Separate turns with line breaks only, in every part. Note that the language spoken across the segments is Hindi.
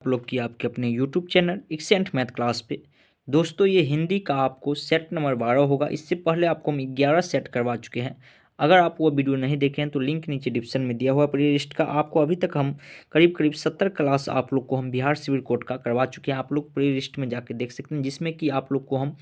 आप लोग की आपके अपने YouTube channel accent math class पे। दोस्तों ये हिंदी का आपको सेट नंबर 12 होगा। इससे पहले आपको हम 11 सेट करवा चुके हैं। अगर आप वो वीडियो नहीं देखे हैं तो लिंक नीचे डिस्क्रिप्शन में दिया हुआ प्ले लिस्ट का। आपको अभी तक हम करीब करीब 70 क्लास आप लोग को हम बिहार सिविल कोड का करवा चुके हैं। आप लोग प्ले लिस्ट में जाके देख सकते हैं, जिसमें कि आप लोग को हम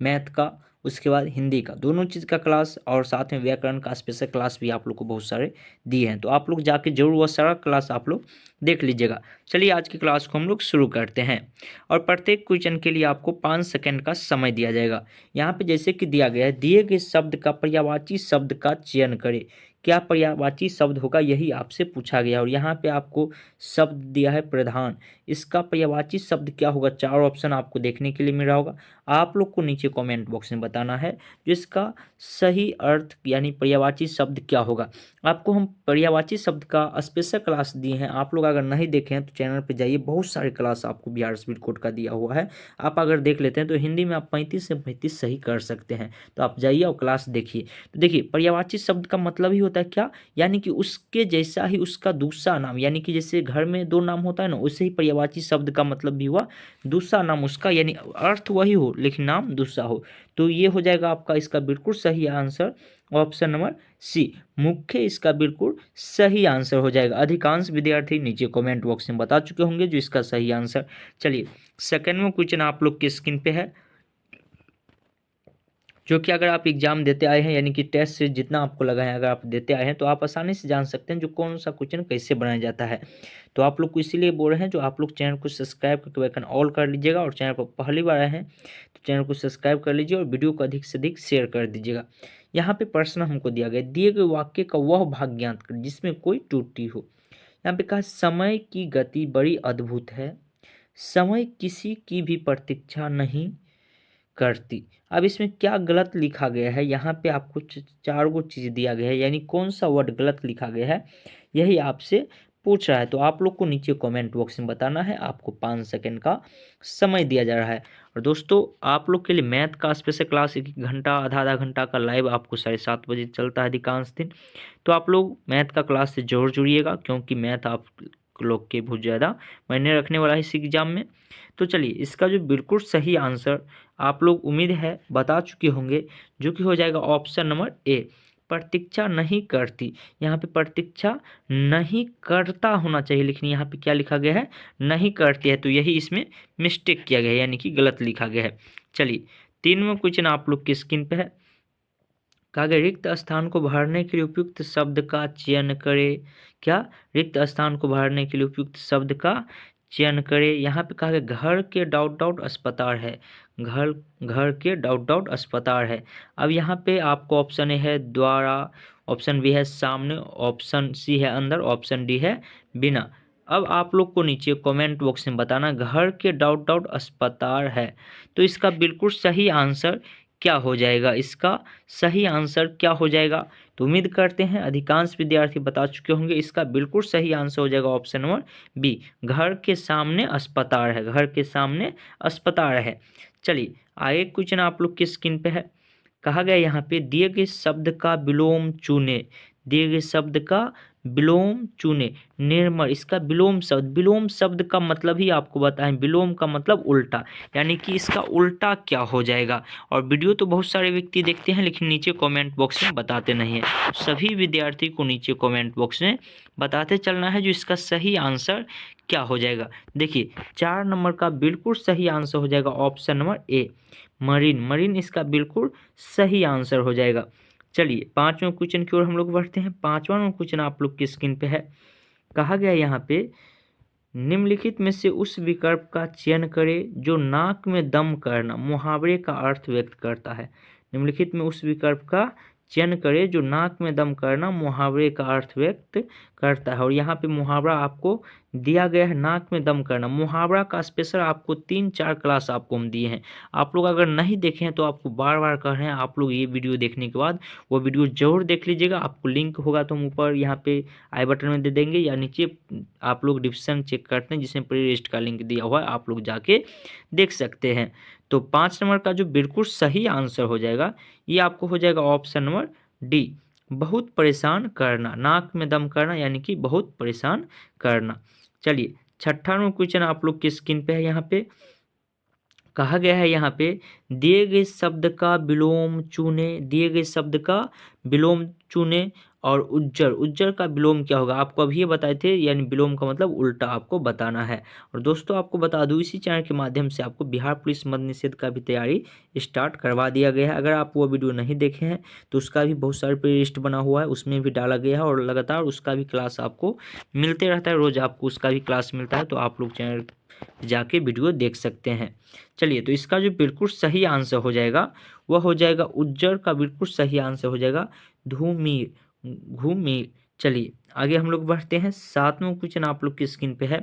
मैथ का, उसके बाद हिंदी का, दोनों चीज़ का क्लास और साथ में व्याकरण का स्पेशल क्लास भी आप लोग को बहुत सारे दिए हैं। तो आप लोग जाके जरूर वह सारा क्लास आप लोग देख लीजिएगा। चलिए आज की क्लास को हम लोग शुरू करते हैं। और प्रत्येक क्वेश्चन के लिए आपको 5 सेकंड का समय दिया जाएगा। यहाँ पे जैसे कि दिया गया है, दिए गए शब्द का पर्यायवाची शब्द का चयन करें। क्या पर्यायवाची शब्द होगा, यही आपसे पूछा गया। और यहाँ पे आपको शब्द दिया है प्रधान। इसका पर्यायवाची शब्द क्या होगा, 4 ऑप्शन आपको देखने के लिए मिल रहा होगा। आप लोग को नीचे कमेंट बॉक्स में बताना है जिसका सही अर्थ यानी पर्यायवाची शब्द क्या होगा। आपको हम पर्यायवाची शब्द का स्पेशल क्लास दिए हैं। आप लोग अगर नहीं देखे हैं तो चैनल पे जाइए, बहुत सारे क्लास आपको बिहार सिविल कोड का दिया हुआ है। आप अगर देख लेते हैं तो हिंदी में आप 35 से 35 सही कर सकते हैं। तो आप जाइए और क्लास देखिए। तो देखिए, पर्यायवाची शब्द का मतलब ही होता है क्या, यानी कि उसके जैसा ही उसका दूसरा नाम, यानी कि जैसे घर में 2 नाम होता है ना, वैसे ही पर्यायवाची शब्द का मतलब भी हुआ दूसरा नाम उसका, यानी अर्थ वही हो लेकिन नाम दूसरा हो। तो ये हो जाएगा आपका इसका बिल्कुल सही आंसर ऑप्शन नंबर सी, मुख्य इसका बिल्कुल सही आंसर हो जाएगा। अधिकांश विद्यार्थी नीचे कमेंट बॉक्स में बता चुके होंगे जो इसका सही आंसर। चलिए सेकंड में क्वेश्चन आप लोग की स्क्रीन पे है, जो कि अगर आप एग्जाम देते आए हैं, यानी कि टेस्ट से जितना आपको लगा है अगर आप देते आए हैं तो आप आसानी से जान सकते हैं जो कौन सा क्वेश्चन कैसे बनाया जाता है। तो आप लोग को इसीलिए बोल रहे हैं, जो आप लोग चैनल को सब्सक्राइब करके आइकन ऑल कर लीजिएगा, और चैनल पर पहली बार आए हैं तो चैनल को सब्सक्राइब कर लीजिए और वीडियो को अधिक से अधिक शेयर कर दीजिएगा। यहाँ पे प्रश्न हमको दिया गया, दिए गए वाक्य का वह भाग ज्ञात कर जिसमें कोई त्रुटि हो। यहाँ पे कहा समय की गति बड़ी अद्भुत है, समय किसी की भी प्रतीक्षा नहीं करती। अब इसमें क्या गलत लिखा गया है, यहाँ पे आपको 4 गो चीज़ दिया गया है, यानी कौन सा वर्ड गलत लिखा गया है यही आपसे पूछ रहा है। तो आप लोग को नीचे कमेंट बॉक्स में बताना है। आपको 5 सेकंड का समय दिया जा रहा है। और दोस्तों आप लोग के लिए मैथ का स्पेशल क्लास 1 घंटा आधा आधा घंटा का लाइव आपको 7:30 बजे चलता है अधिकांश दिन। तो आप लोग मैथ का क्लास से जरूर जुड़िएगा, क्योंकि मैथ आप लोग के बहुत ज़्यादा मायने रखने वाला है इस एग्जाम में। तो चलिए इसका जो बिल्कुल सही आंसर आप लोग उम्मीद है बता चुके होंगे, जो कि हो जाएगा ऑप्शन नंबर ए, प्रतीक्षा नहीं करती। यहाँ पे प्रतीक्षा नहीं करता होना चाहिए, लेकिन यहाँ पे क्या लिखा गया है, नहीं करती है। तो यही इसमें मिस्टेक किया गया है, यानी कि गलत लिखा गया है। चलिए 3वां क्वेश्चन आप लोग की स्क्रीन पे है। कहा गया रिक्त स्थान को भरने के लिए उपयुक्त शब्द का चयन करें। क्या, रिक्त स्थान को भरने के लिए उपयुक्त शब्द का चयन करें। यहाँ पे कहा गया घर के डॉट डॉट अस्पताल है, घर घर के डॉट डॉट अस्पताल है। अब यहाँ पे आपको ऑप्शन ए है द्वारा, ऑप्शन बी है सामने, ऑप्शन सी है अंदर, ऑप्शन डी है बिना। अब आप लोग को नीचे कमेंट बॉक्स में बताना घर के डॉट डॉट अस्पताल है। तो इसका बिल्कुल सही आंसर क्या हो जाएगा, इसका सही आंसर क्या हो जाएगा। तो उम्मीद करते हैं अधिकांश विद्यार्थी बता चुके होंगे। इसका बिल्कुल सही आंसर हो जाएगा ऑप्शन नंबर बी, घर के सामने अस्पताल है, घर के सामने अस्पताल है। चलिए आगे क्वेश्चन आप लोग की स्क्रीन पे है। कहा गया यहाँ पे दिए गए शब्द का विलोम चुने, दिए गए शब्द का विलोम चुने। निर्मल, इसका विलोम शब्द, विलोम शब्द का मतलब ही आपको बताएं, विलोम का मतलब उल्टा, यानी कि इसका उल्टा क्या हो जाएगा। और वीडियो तो बहुत सारे व्यक्ति देखते हैं लेकिन नीचे कमेंट बॉक्स में बताते नहीं हैं। सभी विद्यार्थी को नीचे कमेंट बॉक्स में बताते चलना है जो इसका सही आंसर क्या हो जाएगा। देखिए 4 नंबर का बिल्कुल सही आंसर हो जाएगा option number A, marine, marine इसका बिल्कुल सही आंसर हो जाएगा। चलिए 5वें क्वेश्चन की ओर हम लोग बढ़ते हैं। 5वां क्वेश्चन आप लोग की स्क्रीन पे है। कहा गया यहाँ पे निम्नलिखित में से उस विकल्प का चयन करें जो नाक में दम करना मुहावरे का अर्थ व्यक्त करता है। निम्नलिखित में उस विकल्प का चयन करें जो नाक में दम करना मुहावरे का अर्थ व्यक्त करता है। और यहाँ पे मुहावरा आपको दिया गया है, नाक में दम करना। मुहावरा का स्पेशल आपको 3-4 क्लास आपको हम दिए हैं। आप लोग अगर नहीं देखे हैं तो आपको बार बार कह रहे हैं, आप लोग ये वीडियो देखने के बाद वो वीडियो जरूर देख लीजिएगा। आपको लिंक होगा तो हम ऊपर यहाँ पे आई बटन में दे देंगे, या नीचे आप लोग डिस्क्रिप्शन चेक करते हैं जिसमें प्ले लिस्ट का लिंक दिया हुआ है, आप लोग जाके देख सकते हैं। तो 5 नंबर का जो बिल्कुल सही आंसर हो जाएगा ये आपको हो जाएगा ऑप्शन नंबर डी, बहुत परेशान करना, नाक में दम करना यानी कि बहुत परेशान करना। चलिए 58वां क्वेश्चन आप लोग की स्क्रीन पे है। यहाँ पे कहा गया है, यहाँ पे दिए गए शब्द का विलोम चुने, दिए गए शब्द का विलोम चुने और उज्जर, उज्जर का विलोम क्या होगा आपको अभी ये बताए थे, यानी विलोम का मतलब उल्टा आपको बताना है। और दोस्तों आपको बता दूं इसी चैनल के माध्यम से आपको बिहार पुलिस मद्य निषेध का भी तैयारी स्टार्ट करवा दिया गया है। अगर आप वो वीडियो नहीं देखे हैं तो उसका भी बहुत सारे प्लेलिस्ट बना हुआ है, उसमें भी डाला गया है और लगातार उसका भी क्लास आपको मिलते रहता है, रोज़ आपको उसका भी क्लास मिलता है, तो आप लोग चैनल जाके वीडियो देख सकते हैं। चलिए, तो इसका जो बिल्कुल सही आंसर हो जाएगा वह हो जाएगा उज्जर का बिल्कुल सही आंसर हो जाएगा धूमिर, घूमिर। चलिए आगे हम लोग बढ़ते हैं। 7वां क्वेश्चन आप लोग की स्क्रीन पे है।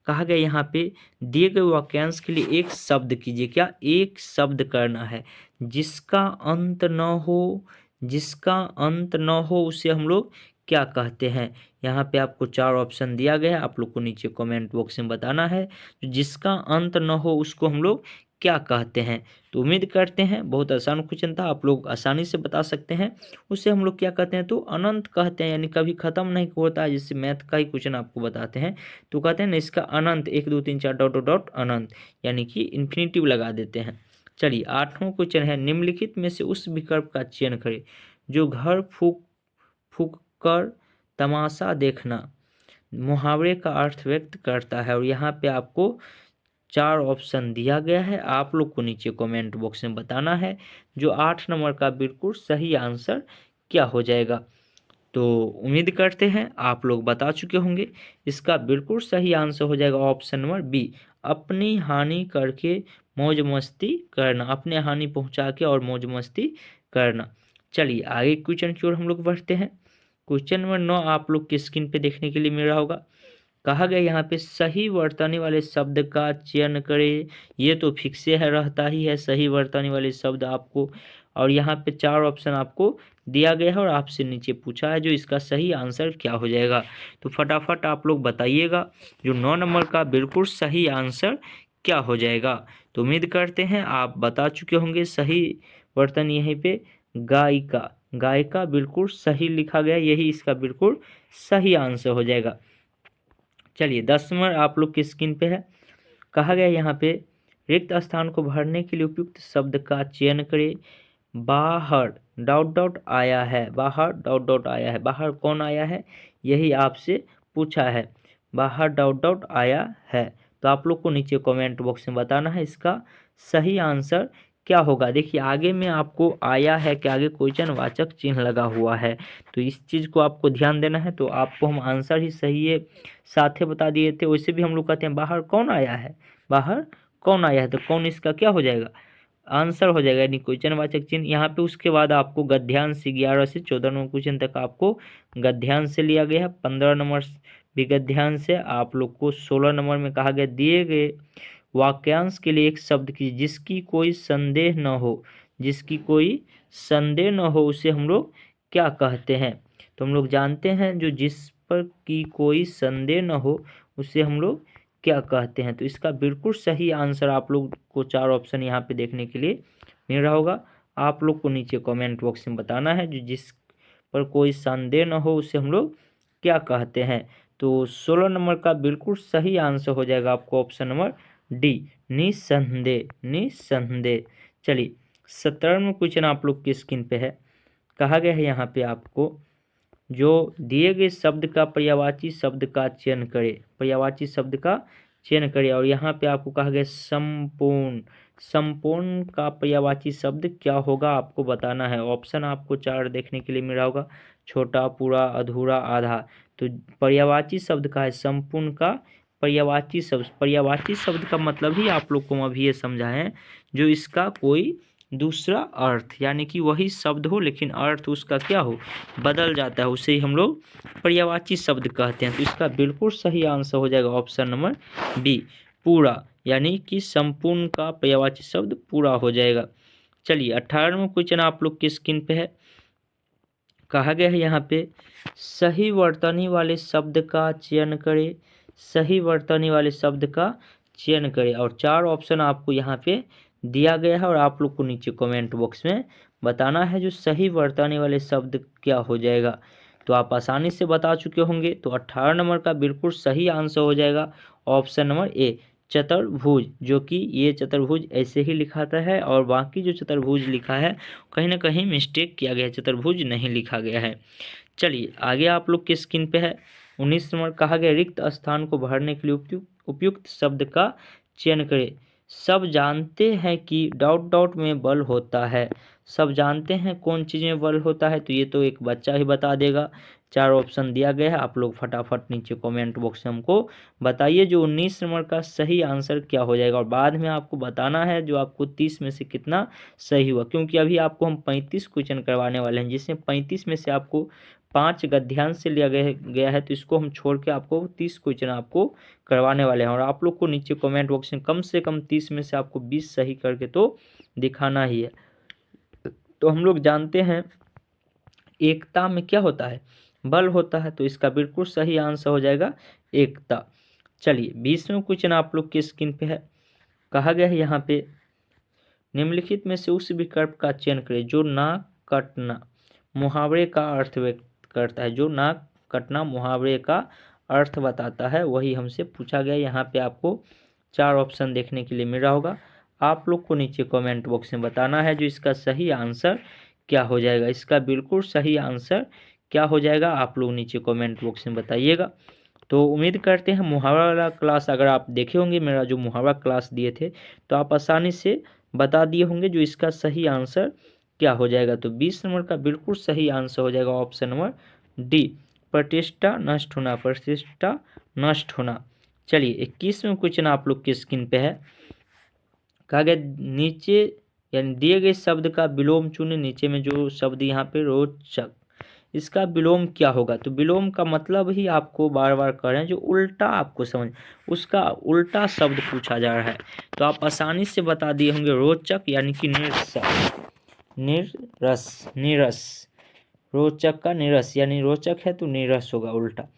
कहा गया यहाँ पे दिए गए वाक्यांश के लिए एक शब्द कीजिए, क्या एक शब्द करना है जिसका अंत न हो, जिसका अंत न हो उसे हम लोग क्या कहते हैं। यहाँ पे आपको 4 ऑप्शन दिया गया है, आप लोग को नीचे कमेंट बॉक्स में बताना है। जिसका अंत न हो उसको हम लोग क्या कहते हैं। तो उम्मीद करते हैं बहुत आसान क्वेश्चन था, आप लोग आसानी से बता सकते हैं। उसे हम लोग क्या कहते हैं, तो अनंत कहते हैं, यानी कभी खत्म नहीं होता है। जैसे मैथ का ही क्वेश्चन आपको बताते हैं तो कहते हैं ना इसका अनंत 1 2 3 4 डॉट डॉट डॉट अनंत, यानी कि इन्फिनिटिव लगा देते हैं। चलिए 8वां क्वेश्चन है। निम्नलिखित में से उस विकल्प का चयन करें जो घर फूक फूक कर तमाशा देखना मुहावरे का अर्थ व्यक्त करता है। और यहाँ पे आपको 4 ऑप्शन दिया गया है, आप लोग को नीचे कमेंट बॉक्स में बताना है जो 8 नंबर का बिल्कुल सही आंसर क्या हो जाएगा। तो उम्मीद करते हैं आप लोग बता चुके होंगे। इसका बिल्कुल सही आंसर हो जाएगा ऑप्शन नंबर बी, अपनी हानि करके मौज मस्ती करना, अपने हानि पहुंचा के और मौज मस्ती करना। चलिए आगे क्वेश्चन की ओर हम लोग बढ़ते हैं। क्वेश्चन नंबर 9 आप लोग की स्क्रीन पे देखने के लिए मिल रहा होगा। कहा गया यहाँ पे सही वर्तनी वाले शब्द का चयन करें। ये तो फिक्स है, रहता ही है सही वर्तनी वाले शब्द आपको। और यहाँ पे 4 ऑप्शन आपको दिया गया है और आपसे नीचे पूछा है जो इसका सही आंसर क्या हो जाएगा। तो फटाफट आप लोग बताइएगा जो 9 नंबर का बिल्कुल सही आंसर क्या हो जाएगा। तो उम्मीद करते हैं आप बता चुके होंगे। सही वर्तन यहीं पे गायिका, गायिका बिल्कुल सही लिखा गया, यही इसका बिल्कुल सही आंसर हो जाएगा। चलिए 10 नंबर आप लोग की स्क्रीन पे है। कहा गया यहाँ पे रिक्त स्थान को भरने के लिए उपयुक्त शब्द का चयन करें। बाहर डॉट डॉट आया है, बाहर डॉट डॉट आया है, बाहर कौन आया है यही आपसे पूछा है, बाहर डॉट डॉट आया है। तो आप लोग को नीचे कमेंट बॉक्स में बताना है इसका सही आंसर क्या होगा। देखिए आगे में आपको आया है के आगे क्वेश्चन वाचक चिन्ह लगा हुआ है, तो इस चीज़ को आपको ध्यान देना है। तो आपको हम आंसर ही सही है साथ ही बता दिए थे। वैसे भी हम लोग कहते हैं बाहर कौन आया है, बाहर कौन आया है, तो कौन इसका क्या हो जाएगा आंसर हो जाएगा, यानी क्वेश्चन वाचक चिन्ह। यहाँ पे उसके बाद आपको गद्यांश 11 से 14 नंबर क्वेश्चन तक आपको गद्यांश से लिया गया है, 15 नंबर भी गद्यांश से। आप लोग को 16 नंबर में कहा गया दिए गए वाक्यांश के लिए एक शब्द की जिसकी कोई संदेह न हो, जिसकी कोई संदेह न हो उसे हम लोग क्या कहते हैं। तो हम लोग जानते हैं जो जिस पर की कोई संदेह न हो उसे हम लोग क्या कहते हैं। तो इसका बिल्कुल सही आंसर आप लोग को 4 ऑप्शन यहाँ पे देखने के लिए मिल रहा होगा। आप लोग को नीचे कमेंट बॉक्स में बताना है जो जिस पर कोई संदेह न हो उसे हम लोग क्या कहते हैं। तो 16 नंबर का बिल्कुल सही आंसर हो जाएगा आपको ऑप्शन नंबर डी, निसंदेह, निसंदेह। चलिए 17वां क्वेश्चन आप लोग की स्क्रीन पे है। कहा गया है यहाँ पे आपको जो दिए गए शब्द का पर्यायवाची शब्द का चयन करें, पर्यायवाची शब्द का चयन करें। और यहाँ पे आपको कहा गया संपूर्ण, संपूर्ण का पर्यायवाची शब्द क्या होगा आपको बताना है। ऑप्शन आपको 4 देखने के लिए मिला होगा, छोटा, पूरा, अधूरा, आधा। तो पर्यायवाची शब्द का है संपूर्ण का पर्यायवाची शब्द। पर्यायवाची शब्द का मतलब ही आप लोग को हम अभी ये समझाएं जो इसका कोई दूसरा अर्थ, यानी कि वही शब्द हो लेकिन अर्थ उसका क्या हो बदल जाता है, उसे ही हम लोग पर्यायवाची शब्द कहते हैं। तो इसका बिल्कुल सही आंसर हो जाएगा ऑप्शन नंबर बी, पूरा, यानी कि संपूर्ण का पर्यायवाची शब्द पूरा हो जाएगा। चलिए 18वां क्वेश्चन आप लोग की स्क्रीन पे है। कहा गया है यहाँ पे सही वर्तनी वाले शब्द का चयन करें, सही वर्तनी वाले शब्द का चयन करें। और 4 ऑप्शन आपको यहाँ पे दिया गया है और आप लोग को नीचे कमेंट बॉक्स में बताना है जो सही वर्तनी वाले शब्द क्या हो जाएगा। तो आप आसानी से बता चुके होंगे। तो 18 नंबर का बिल्कुल सही आंसर हो जाएगा ऑप्शन नंबर ए, चतुर्भुज, जो कि ये चतुर्भुज ऐसे ही लिखाता है और बाकी जो चतुर्भुज लिखा है कहीं ना कहीं मिस्टेक किया गया है, चतुर्भुज नहीं लिखा गया है। चलिए आगे आप लोग की स्क्रीन पे है 19 नंबर, कहा गया रिक्त स्थान को भरने के लिए उपयुक्त शब्द का चयन करें। सब जानते हैं कि डॉट डॉट में बल होता है। सब जानते हैं कौन चीज़ में बल होता है, तो ये तो एक बच्चा ही बता देगा। 4 ऑप्शन दिया गया है, आप लोग फटाफट नीचे कमेंट बॉक्स में हमको बताइए जो 19 नंबर का सही आंसर क्या हो जाएगा। और बाद में आपको बताना है जो आपको 30 में से कितना सही हुआ, क्योंकि अभी आपको हम 35 क्वेश्चन करवाने वाले हैं, जिसमें 35 में से आपको 5 गद्यांश से लिया गया है, तो इसको हम छोड़ के आपको 30 क्वेश्चन आपको करवाने वाले हैं। और आप लोग को नीचे कमेंट बॉक्स में कम से कम 30 में से आपको 20 सही करके तो दिखाना ही है। तो हम लोग जानते हैं एकता में क्या होता है, बल होता है, तो इसका बिल्कुल सही आंसर हो जाएगा एकता। चलिए 20वें क्वेश्चन आप लोग की स्क्रीन पे है, कहा गया है यहाँ पे निम्नलिखित में से उस विकल्प का चयन करें जो नाक कटना मुहावरे का अर्थ व्यक्त करता है। जो नाक कटना मुहावरे का अर्थ बताता है वही हमसे पूछा गया। यहाँ पे आपको 4 ऑप्शन देखने के लिए मिल रहा होगा, आप लोग को नीचे कमेंट बॉक्स में बताना है जो इसका सही आंसर क्या हो जाएगा। इसका बिल्कुल सही आंसर क्या हो जाएगा आप लोग नीचे कमेंट बॉक्स में बताइएगा। तो उम्मीद करते हैं मुहावरा वाला क्लास अगर आप देखे होंगे, मेरा जो मुहावरा क्लास दिए थे, तो आप आसानी से बता दिए होंगे जो इसका सही आंसर क्या हो जाएगा। तो 20 नंबर का बिल्कुल सही आंसर हो जाएगा ऑप्शन नंबर डी, प्रतिष्ठा नष्ट होना, प्रतिष्ठा नष्ट होना। चलिए 21वें क्वेश्चन आप लोग की स्क्रीन पे है, कहा गया नीचे यानी दिए गए शब्द का विलोम चुने। नीचे में जो शब्द यहाँ पे रोचक, इसका विलोम क्या होगा। तो विलोम का मतलब ही आपको बार बार कह रहे हैं जो उल्टा आपको समझ, उसका उल्टा शब्द पूछा जा रहा है। तो आप आसानी से बता दिए होंगे रोचक यानी कि निरस, नीरस, रोचक का नीरस यानी रोचक है तो नीरस होगा उल्टा।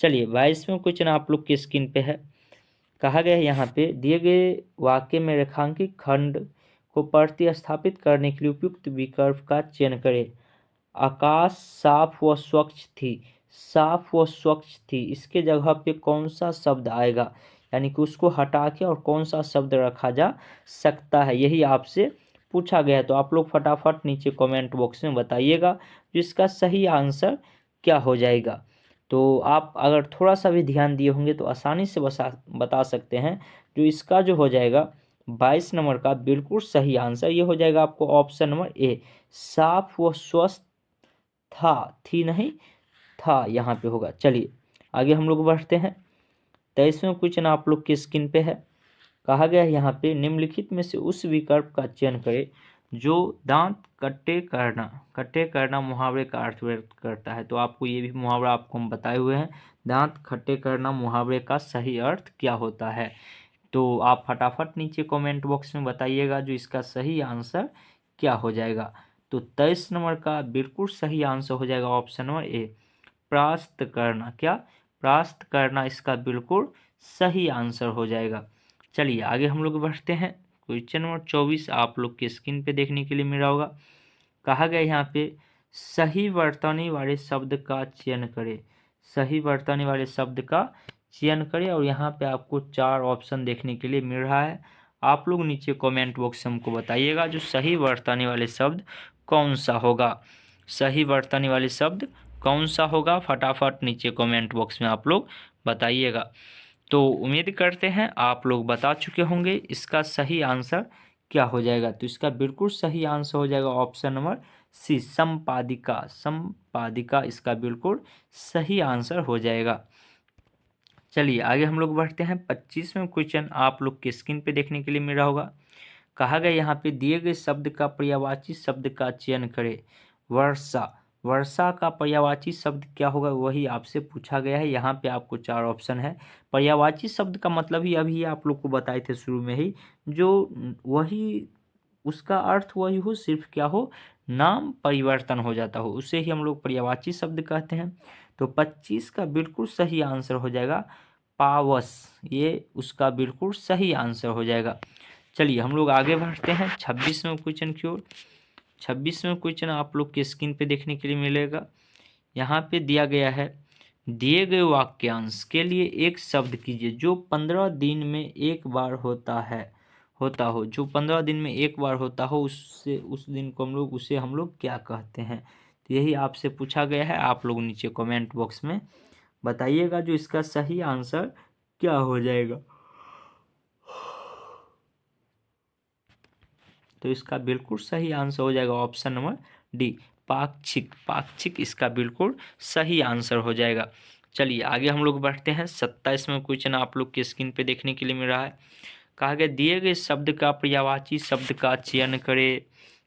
चलिए 22वें क्वेश्चन आप लोग की स्क्रीन पे है, कहा गया है यहाँ पे दिए गए वाक्य में रेखांकित खंड को प्रतिस्थापित करने के लिए उपयुक्त विकल्प का चयन करें। आकाश साफ व स्वच्छ थी, साफ व स्वच्छ थी, इसके जगह पे कौन सा शब्द आएगा, यानी कि उसको हटा के और कौन सा शब्द रखा जा सकता है, यही आपसे पूछा गया है। तो आप लोग फटाफट नीचे कमेंट बॉक्स में बताइएगा जिसका सही आंसर क्या हो जाएगा। तो आप अगर थोड़ा सा भी ध्यान दिए होंगे तो आसानी से बता सकते हैं जो इसका जो हो जाएगा 22 नंबर का बिल्कुल सही आंसर ये हो जाएगा आपको ऑप्शन नंबर ए, साफ व स्वस्थ था, थी नहीं था यहाँ पे होगा। चलिए आगे हम लोग बढ़ते हैं, 23वें क्वेश्चन आप लोग की स्क्रीन पे है, कहा गया है यहाँ पे निम्नलिखित में से उस विकल्प का चयन करें जो दांत कट्टे करना मुहावरे का अर्थ व्यक्त करता है। तो आपको ये भी मुहावरा आपको हम बताए हुए हैं, दांत खट्टे करना मुहावरे का सही अर्थ क्या होता है। तो आप फटाफट नीचे कमेंट बॉक्स में बताइएगा जो इसका सही आंसर क्या हो जाएगा। तो 23 नंबर का बिल्कुल सही आंसर हो जाएगा ऑप्शन नंबर ए, परास्त करना। क्या, परास्त करना इसका बिल्कुल सही आंसर हो जाएगा। चलिए आगे हम लोग बढ़ते हैं, क्वेश्चन नंबर 24 आप लोग की स्क्रीन पे देखने के लिए मिला होगा, कहा गया यहाँ पे सही वर्तनी वाले शब्द का चयन करें, सही वर्तनी वाले शब्द का चयन करें। और यहाँ पे आपको 4 ऑप्शन देखने के लिए मिल रहा है, आप लोग नीचे कमेंट बॉक्स में हमको बताइएगा जो सही वर्तनी वाले शब्द कौन सा होगा, सही वर्तनी वाले शब्द कौन सा होगा, फटाफट नीचे कमेंट बॉक्स में आप लोग बताइएगा। तो उम्मीद करते हैं आप लोग बता चुके होंगे इसका सही आंसर क्या हो जाएगा। तो इसका बिल्कुल सही आंसर हो जाएगा ऑप्शन नंबर सी, संपादिका, संपादिका इसका बिल्कुल सही आंसर हो जाएगा। चलिए आगे हम लोग बढ़ते हैं, 25वें क्वेश्चन आप लोग के स्क्रीन पे देखने के लिए मिल रहा होगा, कहा गया यहाँ पे दिए गए शब्द का पर्यायवाची शब्द का चयन करें। वर्षा, वर्षा का पर्यायवाची शब्द क्या होगा वही आपसे पूछा गया है। यहाँ पे आपको 4 ऑप्शन है। पर्यायवाची शब्द का मतलब ही अभी आप लोग को बताए थे शुरू में ही, जो वही उसका अर्थ वही हो, सिर्फ क्या हो, नाम परिवर्तन हो जाता हो, उसे ही हम लोग पर्यायवाची शब्द कहते हैं। तो 25 का बिल्कुल सही आंसर हो जाएगा पावस, ये उसका बिल्कुल सही आंसर हो जाएगा। चलिए हम लोग आगे बढ़ते हैं 26वें क्वेश्चन की ओर। 26वें क्वेश्चन आप लोग के स्क्रीन पे देखने के लिए मिलेगा, यहाँ पे दिया गया है, दिए गए वाक्यांश के लिए एक शब्द कीजिए जो 15 दिन में एक बार होता हो, जो 15 दिन में एक बार होता हो, उससे उस दिन को हम लोग क्या कहते हैं। तो यही आपसे पूछा गया है, आप लोग नीचे कमेंट बॉक्स में बताइएगा जो इसका सही आंसर क्या हो जाएगा। तो इसका बिल्कुल सही आंसर हो जाएगा ऑप्शन नंबर डी, पाक्षिक। पाक्षिक इसका बिल्कुल सही आंसर हो जाएगा। चलिए आगे हम लोग बढ़ते हैं। 27वां क्वेश्चन आप लोग के स्क्रीन पे देखने के लिए मिल रहा है। कहा गया दिए गए शब्द का पर्यायवाची शब्द का चयन करें।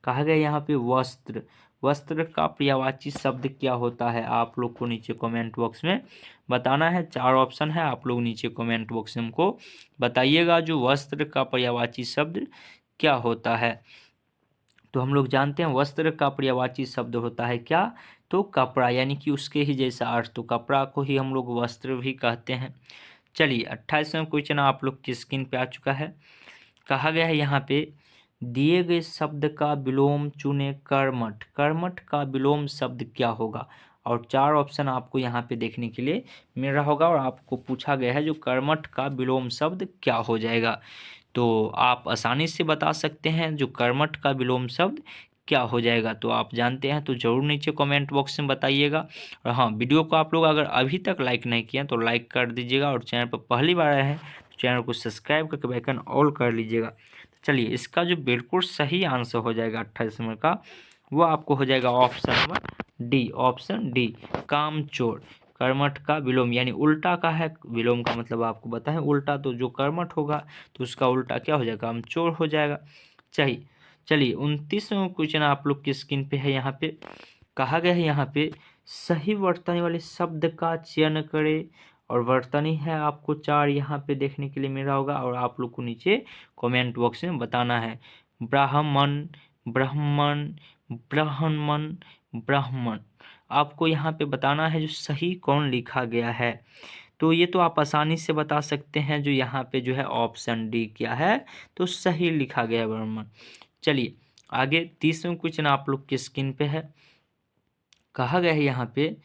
कहा गया यहाँ पे वस्त्र। वस्त्र का पर्यायवाची शब्द क्या होता है, आप लोग को नीचे कमेंट बॉक्स में बताना है। 4 ऑप्शन है, आप लोग नीचे कमेंट बॉक्स में हमको बताइएगा जो वस्त्र का पर्यायवाची शब्द क्या होता है। तो हम लोग जानते हैं वस्त्र का पर्यायवाची शब्द होता है क्या, तो कपड़ा, यानी कि उसके ही जैसा अर्थ, तो कपड़ा को ही हम लोग वस्त्र भी कहते हैं। चलिए 28वां क्वेश्चन आप लोग की स्क्रीन पे आ चुका है। कहा गया है यहाँ पे दिए गए शब्द का विलोम चुने कर्मठ। कर्मठ का विलोम शब्द क्या होगा, और 4 ऑप्शन आपको यहाँ पे देखने के लिए मिल रहा होगा और आपको पूछा गया है जो कर्मठ का विलोम शब्द क्या हो जाएगा। तो आप आसानी से बता सकते हैं जो कर्मठ का विलोम शब्द क्या हो जाएगा। तो आप जानते हैं तो ज़रूर नीचे कमेंट बॉक्स में बताइएगा। और हाँ, वीडियो को आप लोग अगर अभी तक लाइक नहीं किए तो लाइक कर दीजिएगा, और चैनल पर पहली बार आए हैं तो चैनल को सब्सक्राइब करके बेल आइकन ऑल कर लीजिएगा। चलिए इसका जो बिल्कुल सही आंसर हो जाएगा 28 नंबर का, वो आपको हो जाएगा option number D. Option D, कामचोर। कर्मठ का विलोम यानी उल्टा का है, विलोम का मतलब आपको पता है उल्टा, तो जो कर्मठ होगा तो उसका उल्टा क्या हो जाएगा, कामचोर हो जाएगा। चाहिए चलिए 29वां क्वेश्चन आप लोग की स्क्रीन पे है। यहाँ पे कहा गया है यहाँ पे सही वर्तनी वाले शब्द का चयन करें, और वर्तनी है आपको 4 यहाँ पे देखने के लिए मिल रहा होगा, और आप लोग को नीचे कमेंट बॉक्स में बताना है। ब्राह्मण, ब्राह्मण, ब्राह्मण, ब्राह्मण, आपको यहाँ पे बताना है जो सही कौन लिखा गया है। तो ये तो आप आसानी से बता सकते हैं, जो यहाँ पे जो है ऑप्शन डी क्या है, तो सही लिखा गया है ब्राह्मण। चलिए आगे 30वां क्वेश्चन आप लोग की स्क्रीन पे है। कहा गया है यहाँ पे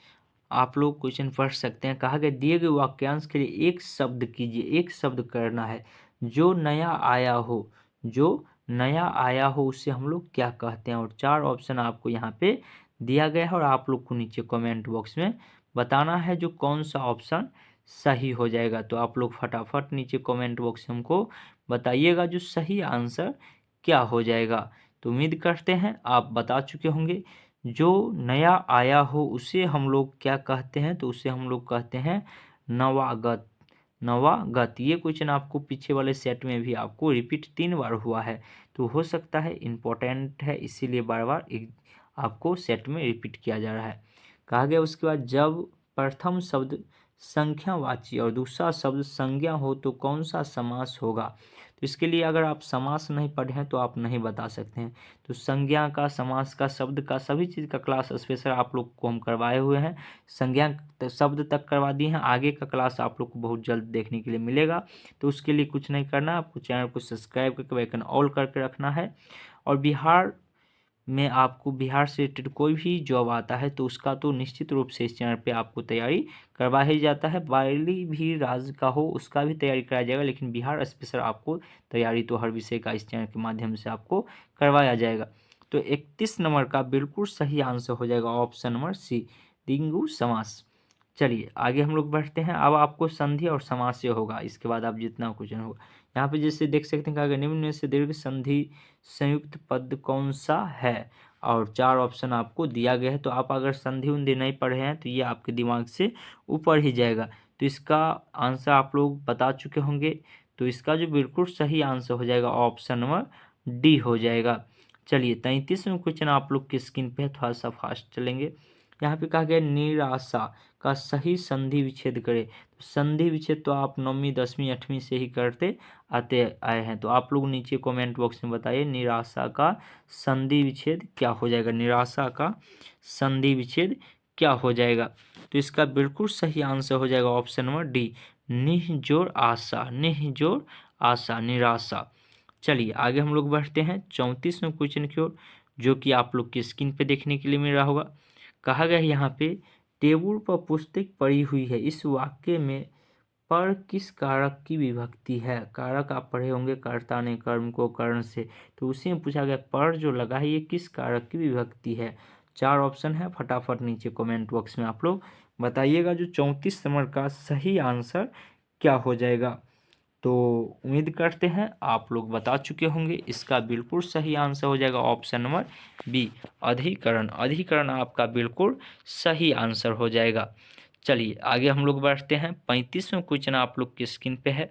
आप लोग क्वेश्चन पढ़ सकते हैं। कहा गया दिए गए वाक्यांश के लिए एक शब्द कीजिए, एक शब्द करना है जो नया आया हो, जो नया आया हो उसे हम लोग क्या कहते हैं, और 4 ऑप्शन आपको यहाँ पे दिया गया है, और आप लोग को नीचे कमेंट बॉक्स में बताना है जो कौन सा ऑप्शन सही हो जाएगा। तो आप लोग फटाफट नीचे कमेंट बॉक्स में हमको बताइएगा जो सही आंसर क्या हो जाएगा। तो उम्मीद करते हैं आप बता चुके होंगे। जो नया आया हो उसे हम लोग क्या कहते हैं, तो उसे हम लोग कहते हैं नवागत। नवागत, ये क्वेश्चन आपको पीछे वाले सेट में भी आपको रिपीट 3 बार हुआ है, तो हो सकता है इम्पोर्टेंट है इसीलिए बार बार आपको सेट में रिपीट किया जा रहा है। कहा गया उसके बाद जब प्रथम शब्द संख्यावाची और दूसरा शब्द संज्ञा हो तो कौन सा समास होगा। तो इसके लिए अगर आप समास नहीं पढ़े हैं तो आप नहीं बता सकते हैं। तो संज्ञा का, समास का, शब्द का, सभी चीज़ का क्लास स्पेशल आप लोग को हम करवाए हुए हैं। संज्ञा शब्द तक करवा दिए हैं, आगे का क्लास आप लोग को बहुत जल्द देखने के लिए मिलेगा। तो उसके लिए कुछ नहीं करना, आपको चैनल को सब्सक्राइब करके बेल आइकन ऑल करके रखना है। और बिहार में आपको बिहार से रिलेटेड कोई भी जॉब आता है तो उसका तो निश्चित रूप से इस चैनल पे आपको तैयारी करवा ही जाता है। बाहरी भी राज्य का हो उसका भी तैयारी कराया जाएगा, लेकिन बिहार स्पेशल आपको तैयारी तो हर विषय का इस चैनल के माध्यम से आपको करवाया जाएगा। तो 31 नंबर का बिल्कुल सही आंसर हो जाएगा ऑप्शन नंबर सी, द्विगु समास। चलिए आगे हम लोग बढ़ते हैं। अब आपको संधि और समास होगा, इसके बाद आप जितना क्वेश्चन होगा यहाँ पे जैसे देख सकते हैं कि निम्न में से दीर्घ संधि संयुक्त पद कौन सा है, और 4 ऑप्शन आपको दिया गया है। तो आप अगर संधि उन्धि नहीं पढ़े हैं तो ये आपके दिमाग से ऊपर ही जाएगा। तो इसका आंसर आप लोग बता चुके होंगे, तो इसका जो बिल्कुल सही आंसर हो जाएगा ऑप्शन नंबर डी हो जाएगा। चलिए 33वां क्वेश्चन आप लोग की स्क्रीन पे है, थोड़ा सा फास्ट चलेंगे। यहाँ पे कहा गया निराशा का सही संधि विच्छेद करें। तो संधि विच्छेद तो आप 9वीं 10वीं 8वीं से ही करते आते आए हैं। तो आप लोग नीचे कमेंट बॉक्स में बताइए निराशा का संधि विच्छेद क्या हो जाएगा, निराशा का संधि विच्छेद क्या हो जाएगा। तो इसका बिल्कुल सही आंसर हो जाएगा ऑप्शन नंबर डी, निहजोड़ आशा, निहजोड़ आशा, निराशा। चलिए आगे हम लोग बढ़ते हैं 34वें क्वेश्चन की ओर, जो कि आप लोग की स्क्रीन पे देखने के लिए मिल रहा होगा। कहा गया है यहाँ पे टेबल पर पुस्तक पड़ी हुई है, इस वाक्य में पर किस कारक की विभक्ति है। कारक आप पढ़े होंगे, कर्ता ने कर्म को कर्ण से, तो उसी में पूछा गया पर जो लगा है ये किस कारक की विभक्ति है। 4 ऑप्शन है, फटाफट नीचे कमेंट बॉक्स में आप लोग बताइएगा जो 34 नंबर का सही आंसर क्या हो जाएगा। तो उम्मीद करते हैं आप लोग बता चुके होंगे। इसका बिल्कुल सही आंसर हो जाएगा ऑप्शन नंबर बी, अधिकरण। अधिकरण आपका बिल्कुल सही आंसर हो जाएगा। चलिए आगे हम लोग बढ़ते हैं। 35वां क्वेश्चन आप लोग की स्क्रीन पे है।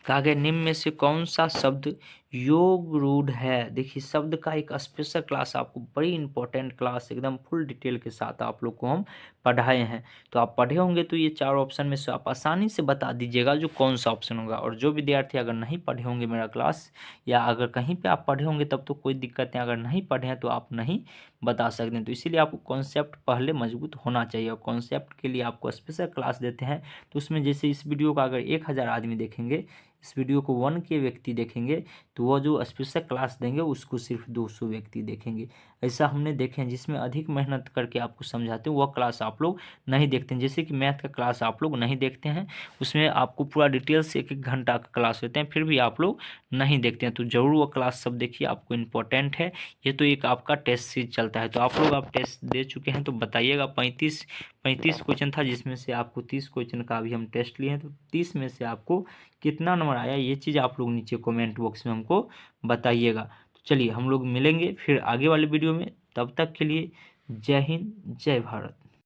कहा गया निम्न में से कौन सा शब्द योग रूढ़ है। देखिए शब्द का एक स्पेशल क्लास आपको, बड़ी इंपॉर्टेंट क्लास एकदम फुल डिटेल के साथ आप लोग को हम पढ़ाए हैं। तो आप पढ़े होंगे तो ये 4 ऑप्शन में से आप आसानी से बता दीजिएगा जो कौन सा ऑप्शन होगा। और जो विद्यार्थी अगर नहीं पढ़े होंगे मेरा क्लास, या अगर कहीं पे आप पढ़े होंगे तब तो कोई दिक्कत नहीं, अगर नहीं पढ़े हैं तो आप नहीं बता सकते हैं। तो इसीलिए आपको कॉन्सेप्ट पहले मजबूत होना चाहिए, और कॉन्सेप्ट के लिए आपको स्पेशल क्लास देते हैं। तो उसमें जैसे इस वीडियो को अगर 1000 आदमी देखेंगे, इस वीडियो को 1 के व्यक्ति देखेंगे, तो वो जो स्पेशल क्लास देंगे उसको सिर्फ 200 व्यक्ति देखेंगे। ऐसा हमने देखे हैं, जिसमें अधिक मेहनत करके आपको समझाते हैं वह क्लास आप लोग नहीं देखते हैं। जैसे कि मैथ का क्लास आप लोग नहीं देखते हैं, उसमें आपको पूरा डिटेल से 1-1 घंटा का क्लास होते हैं, फिर भी आप लोग नहीं देखते हैं। तो ज़रूर वो क्लास सब देखिए, आपको इम्पोर्टेंट है। ये तो एक आपका टेस्ट सीरीज चलता है, तो आप लोग आप टेस्ट दे चुके हैं तो बताइएगा। 35 क्वेश्चन था, जिसमें से आपको 30 क्वेश्चन का अभी हम टेस्ट लिए हैं, तो 30 में से आपको कितना नंबर आया ये चीज़ आप लोग नीचे कमेंट बॉक्स में हमको बताइएगा। तो चलिए हम लोग मिलेंगे फिर आगे वाले वीडियो में, तब तक के लिए जय हिंद जय भारत।